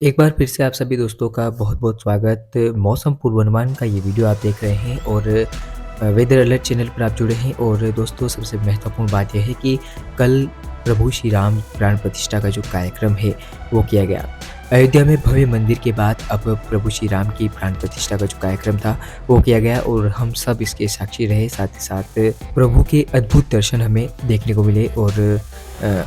एक बार फिर से आप सभी दोस्तों का बहुत-बहुत स्वागत। मौसम पूर्वानुमान का ये वीडियो आप देख रहे हैं और वेदर अलर्ट चैनल पर आप जुड़े हैं। और दोस्तों, सबसे महत्वपूर्ण बात यह है कि कल प्रभु श्री राम प्राण प्रतिष्ठा का जो कार्यक्रम है वो किया गया। अयोध्या में भव्य मंदिर के बाद अब प्रभु श्री राम की प्राण प्रतिष्ठा का जो कार्यक्रम था वो किया गया और हम सब इसके साक्षी रहे। साथ ही साथ प्रभु के अद्भुत दर्शन हमें देखने को मिले और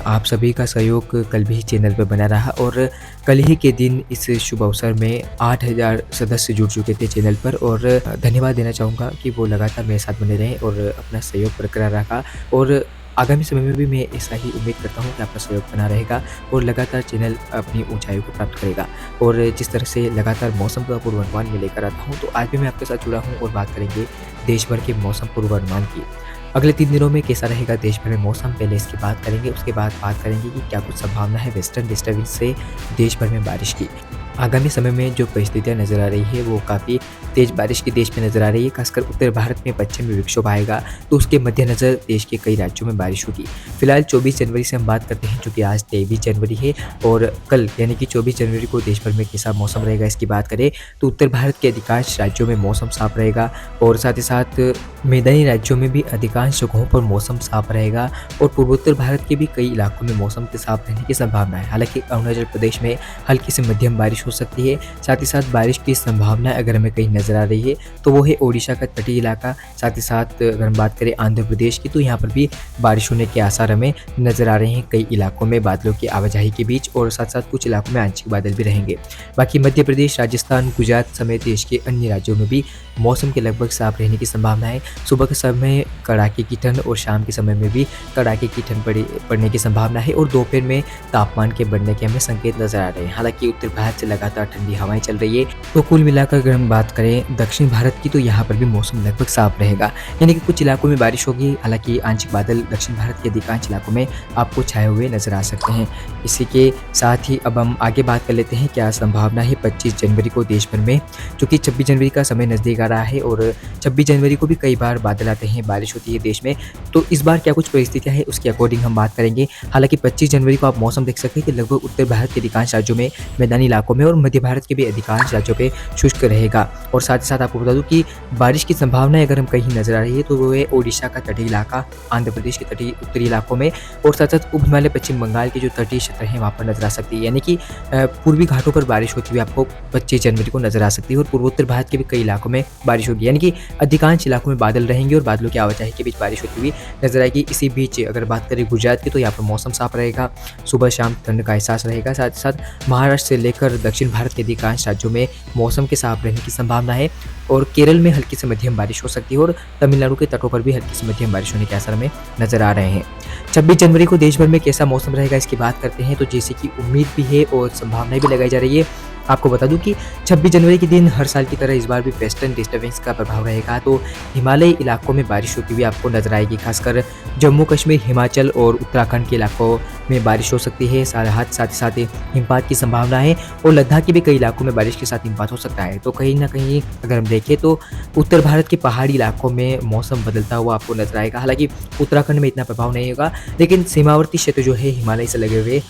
आप सभी का सहयोग कल भी चैनल पर बना रहा। और कल ही के दिन इस शुभ अवसर में 8000 सदस्य जुड़ चुके थे चैनल पर। और धन्यवाद देना चाहूँगा कि वो लगातार मेरे साथ बने रहें और अपना सहयोग बरकरार रखा। और आगामी समय में भी मैं ऐसा ही उम्मीद करता हूँ कि आपका सहयोग बना रहेगा और लगातार चैनल अपनी ऊंचाइयों को प्राप्त करेगा। और जिस तरह से लगातार मौसम का पूर्वानुमान में लेकर आता हूँ, तो आज भी मैं आपके साथ जुड़ा हूँ और बात करेंगे देश भर के मौसम पूर्वानुमान की। अगले 3 दिनों में कैसा रहेगा देश भर में मौसम, पहले इसकी बात करेंगे। उसके बाद बात करेंगे कि क्या कुछ संभावना है वेस्टर्न डिस्टर्बेंस से देश भर में बारिश की। आगामी समय में जो परिस्थितियां नज़र आ रही है वो काफ़ी तेज़ बारिश की देश में नज़र आ रही है। खासकर उत्तर भारत में पश्चिमी विक्षोभ आएगा तो उसके मद्देनज़र देश के कई राज्यों में बारिश होगी। फिलहाल 24 जनवरी से हम बात करते हैं, चूँकि आज 23 जनवरी है। और कल यानी कि 24 जनवरी को देश भर में कैसा मौसम रहेगा इसकी बात करें तो उत्तर भारत के अधिकांश राज्यों में मौसम साफ रहेगा। और साथ ही साथ मैदानी राज्यों में भी अधिकांश जगहों पर मौसम साफ रहेगा। और पूर्वोत्तर भारत के भी कई इलाकों में मौसम के साफ रहने की संभावना है। हालांकि अरुणाचल प्रदेश में हल्की से मध्यम बारिश हो सकती है। साथ ही साथ बारिश की संभावना अगर हमें कहीं नजर आ रही है तो वो है ओडिशा का तटीय इलाका। साथ ही साथ अगर हम बात करें आंध्र प्रदेश की, तो यहाँ पर भी बारिश होने के आसार हमें नजर आ रहे हैं कई इलाकों में बादलों की आवाजाही के बीच। और साथ साथ कुछ इलाकों में आंशिक बादल भी रहेंगे। बाकी मध्य प्रदेश, राजस्थान, गुजरात समेत देश के अन्य राज्यों में भी मौसम के लगभग साफ रहने की संभावना है। सुबह के समय कड़ाके की ठंड और शाम के समय में भी कड़ाके की ठंड पड़ने की संभावना है। और दोपहर में तापमान के बढ़ने के हमें संकेत नजर आ रहे हैं। हालांकि उत्तर भारत से लगातार ठंडी हवाएं चल रही है। तो कुल मिलाकर अगर हम बात करें दक्षिण भारत की, तो यहाँ पर भी मौसम लगभग साफ रहेगा। यानी कि कुछ इलाकों में बारिश होगी। हालांकि आंशिक बादल दक्षिण भारत के अधिकांश इलाकों में आपको छाए हुए नजर आ सकते हैं। इसी के साथ ही अब हम आगे बात कर लेते हैं क्या संभावना है 25 जनवरी को देश भर में। चूँकि 26 जनवरी का समय नज़दीक आ रहा है और 26 जनवरी को भी कई बार बादल आते हैं, बारिश होती है देश में। तो इस बार क्या कुछ परिस्थितियाँ हैं उसके अकॉर्डिंग हम बात करेंगे। हालांकि 25 जनवरी को आप मौसम देख सकते हैं कि लगभग उत्तर भारत के अधिकांश राज्यों में, मैदानी इलाकों में और मध्य भारत के भी अधिकांश राज्यों पे शुष्क रहेगा। और साथ ही साथ आपको बता दूं कि बारिश की संभावना अगर हम कहीं नजर आ रही है तो वो है ओडिशा का तटीय इलाका, आंध्र प्रदेश के तटीय उत्तरी इलाकों में। और साथ साथ उप हिमालय पश्चिम बंगाल के जो तटीय क्षेत्र हैं वहाँ पर नजर आ सकती है। यानी कि पूर्वी घाटों पर बारिश होती हुई आपको 25 जनवरी को नजर आ सकती है। और पूर्वोत्तर भारत के भी कई इलाकों में बारिश होगी। यानी कि अधिकांश इलाकों में बादल रहेंगे और बादलों की आवाजाही के बीच बारिश होती हुई नजर आएगी। इसी बीच अगर बात करें गुजरात की, तो यहाँ पर मौसम साफ रहेगा। सुबह शाम ठंड का एहसास रहेगा। साथ ही साथ महाराष्ट्र से लेकर दक्षिण भारत के अधिकांश राज्यों में मौसम के साफ रहने की संभावना है। और केरल में हल्की से मध्यम बारिश हो सकती है और तमिलनाडु के तटों पर भी हल्की से मध्यम बारिश होने के आसार हमें नजर आ रहे हैं। 26 जनवरी को देश भर में कैसा मौसम रहेगा इसकी बात करते हैं। तो जैसे कि उम्मीद भी है और संभावनाएं भी लगाई जा रही है। आपको बता दूं कि 26 जनवरी के दिन हर साल की तरह इस बार भी वेस्टर्न डिस्टर्बेंस का प्रभाव रहेगा। तो हिमालयी इलाकों में बारिश होती हुई आपको नजर आएगी। खासकर जम्मू कश्मीर, हिमाचल और उत्तराखंड के इलाकों में बारिश हो सकती है। साथ ही साथ हिमपात की संभावना है। और लद्दाख के भी कई इलाकों में बारिश के साथ हिमपात हो सकता है। तो कहीं ना कहीं अगर हम देखें तो उत्तर भारत के पहाड़ी इलाकों में मौसम बदलता हुआ आपको नजर आएगा। हालांकि उत्तराखंड में इतना प्रभाव नहीं होगा, लेकिन सीमावर्ती क्षेत्र जो है हिमालय से लगे हुए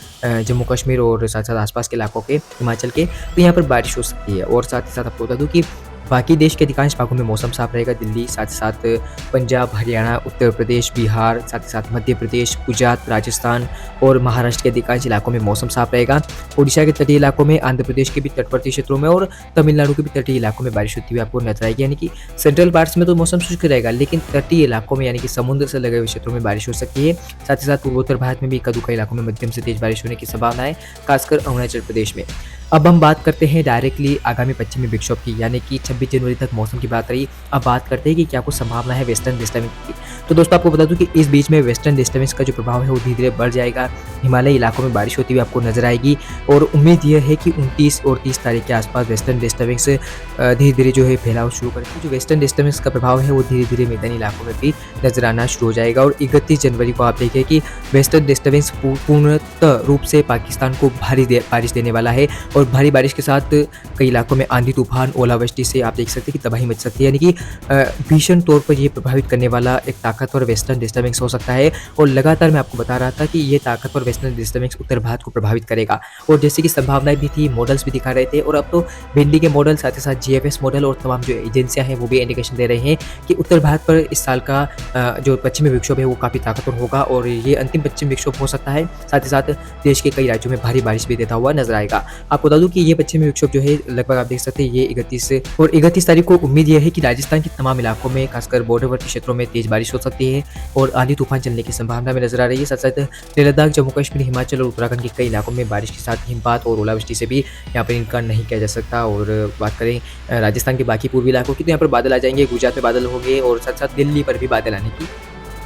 जम्मू कश्मीर और साथ साथ आसपास के इलाकों के, हिमाचल के, तो यहाँ पर बारिश हो सकती है। और साथ ही साथ आपको बता दूं कि बाकी देश के अधिकांश भागों में मौसम साफ रहेगा। दिल्ली, साथ ही साथ पंजाब, हरियाणा, उत्तर प्रदेश, बिहार, साथ ही साथ मध्य प्रदेश, गुजरात, राजस्थान और महाराष्ट्र के अधिकांश इलाकों में मौसम साफ रहेगा। ओडिशा के तटीय इलाकों में, आंध्र प्रदेश के भी तटवर्ती क्षेत्रों में और तमिलनाडु के भी तटीय इलाकों में बारिश होती हुई आपको नजर आएगी। यानी कि सेंट्रल पार्ट्स में तो मौसम शुष्क रहेगा, लेकिन तटीय इलाकों में यानी कि समुद्र से लगे हुए क्षेत्रों में बारिश हो सकती है। साथ ही साथ पूर्वोत्तर भारत में भी एक दुका इलाकों में मध्यम से तेज बारिश होने की संभावना है, खासकर अरुणाचल प्रदेश में। अब हम बात करते हैं डायरेक्टली आगामी पश्चिमी विक्षोभ की, यानी कि 26 जनवरी तक मौसम की बात रही। अब बात करते हैं कि क्या कुछ संभावना है वेस्टर्न डिस्टर्बेंस की। तो दोस्तों आपको बता दूं कि इस बीच में वेस्टर्न डिस्टर्बेंस का जो प्रभाव है वो धीरे धीरे बढ़ जाएगा। हिमालयी इलाकों में बारिश होती हुई आपको नजर आएगी। और उम्मीद यह है कि 29 और 30 तारीख के आसपास वेस्टर्न डिस्टर्बेंस धीरे धीरे जो है फैलाव शुरू करेगी। जो वेस्टर्न डिस्टर्बेंस का प्रभाव है वो धीरे धीरे मैदानी इलाकों में भी नजर आना शुरू हो जाएगा। और 31 जनवरी को आप देखिए कि वेस्टर्न डिस्टर्बेंस पूर्णतः रूप से पाकिस्तान को भारी बारिश देने वाला है। और भारी बारिश के साथ कई इलाकों में आंधी, तूफान, ओलावृष्टि से आप देख सकते हैं कि तबाही मच सकती है। यानी कि भीषण तौर पर ये प्रभावित करने वाला एक ताकतवर वेस्टर्न डिस्टर्बेंस हो सकता है और लगातार मैं आपको बता रहा था कि ये ताकतवर वेस्टर्न डिस्टर्बेंस उत्तर भारत को प्रभावित करेगा और जैसे कि संभावनाएं भी थी, मॉडल्स भी दिखा रहे थे और अब तो भिंडी के मॉडल, साथ ही साथ जीएफएस मॉडल और तमाम जो एजेंसियां हैं वो भी इंडिकेशन दे रहे हैं कि उत्तर भारत पर इस साल का जो पश्चिमी विक्षोभ है वो काफ़ी ताकतवर होगा और ये अंतिम पश्चिमी विक्षोभ हो सकता है। साथ ही साथ देश के कई राज्यों में भारी बारिश भी देता हुआ नजर आएगा। आपको बता दूं कि ये पश्चिमी विक्षोभ जो है लगभग आप देख सकते हैं ये 31 तारीख को उम्मीद यह है कि राजस्थान के तमाम इलाकों में खासकर बॉर्डरवर्ती क्षेत्रों में तेज बारिश हो सकती है और आंधी तूफान चलने की संभावना भी नजर आ रही है। साथ साथ लेह लद्दाख, जम्मू कश्मीर, हिमाचल और उत्तराखंड के कई इलाकों में बारिश के साथ हिमपात और ओलावृष्टि से भी यहाँ पर इनकार नहीं किया जा सकता। और बात करें राजस्थान के बाकी पूर्वी इलाकों की तो यहाँ पर बादल आ जाएंगे, गुजरात में बादल होंगे और साथ साथ दिल्ली पर भी बादल आने की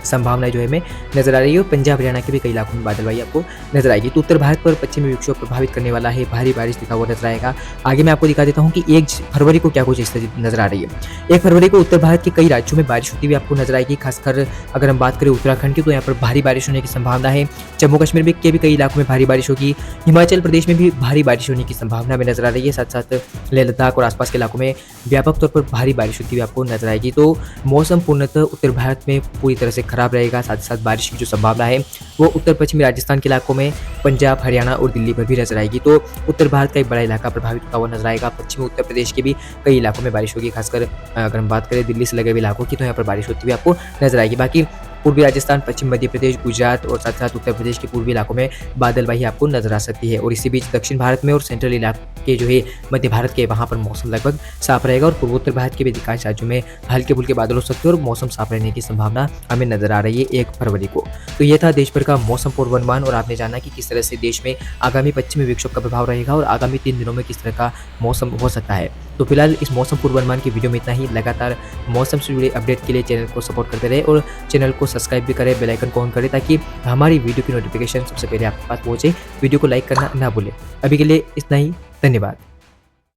संभावना जो है हमें नजर आ रही है और पंजाब हरियाणा के भी कई इलाकों में बादलवाई आपको नजर आएगी। तो उत्तर भारत पर पश्चिमी विक्षोभ प्रभावित करने वाला है, भारी बारिश दिखा हुआ नजर आएगा। आगे मैं आपको दिखा देता हूँ कि 1 फरवरी को क्या कुछ स्थिति नजर आ रही है। 1 फरवरी को उत्तर भारत के कई राज्यों में बारिश होती हुई आपको नजर आएगी। खासकर अगर हम बात करें उत्तराखंड की तो यहाँ पर भारी बारिश होने की संभावना है। जम्मू कश्मीर के भी कई इलाकों में भारी बारिश होगी। हिमाचल प्रदेश में भी भारी बारिश होने की संभावना में नजर आ रही है। साथ साथ लेह लद्दाख और आसपास के इलाकों में व्यापक तौर पर भारी बारिश होती हुई आपको नजर आएगी। तो मौसम पूर्णतः उत्तर भारत में पूरी तरह से खराब रहेगा। साथ बारिश की जो संभावना है वो उत्तर पश्चिमी राजस्थान के इलाकों में, पंजाब, हरियाणा और दिल्ली पर भी नजर आएगी। तो उत्तर भारत का एक बड़ा इलाका प्रभावित होता हुआ नजर आएगा। पश्चिमी उत्तर प्रदेश के भी कई इलाकों में बारिश होगी। खासकर अगर हम बात करें दिल्ली से लगे हुए इलाकों की तो यहाँ पर बारिश होती हुई आपको नजर आएगी। बाकी पूर्वी राजस्थान, पश्चिम मध्य प्रदेश, गुजरात और साथ साथ उत्तर प्रदेश के पूर्वी इलाकों में बादलवाही आपको नजर आ सकती है। और इसी बीच दक्षिण भारत में और सेंट्रल इलाके जो है मध्य भारत के वहाँ पर मौसम लगभग साफ रहेगा और पूर्वोत्तर भारत के भी अधिकांश राज्यों में हल्के फुल्के बादल हो सकते हैं और मौसम साफ रहने की संभावना हमें नजर आ रही है 1 फरवरी को। तो ये था देश भर का मौसम पूर्वानुमान और आपने जाना कि किस तरह से देश में आगामी पश्चिमी विक्षोभ का प्रभाव रहेगा और आगामी 3 दिनों में किस तरह का मौसम हो सकता है। तो फिलहाल इस मौसम पूर्वानुमान की वीडियो में इतना ही। लगातार मौसम से जुड़े अपडेट के लिए चैनल को सपोर्ट करते रहे और चैनल को सब्सक्राइब भी करें, बेल आइकन को ऑन करें ताकि हमारी वीडियो की नोटिफिकेशन सबसे पहले आपके पास पहुंचे। वीडियो को लाइक करना ना भूलें। अभी के लिए इतना ही, धन्यवाद।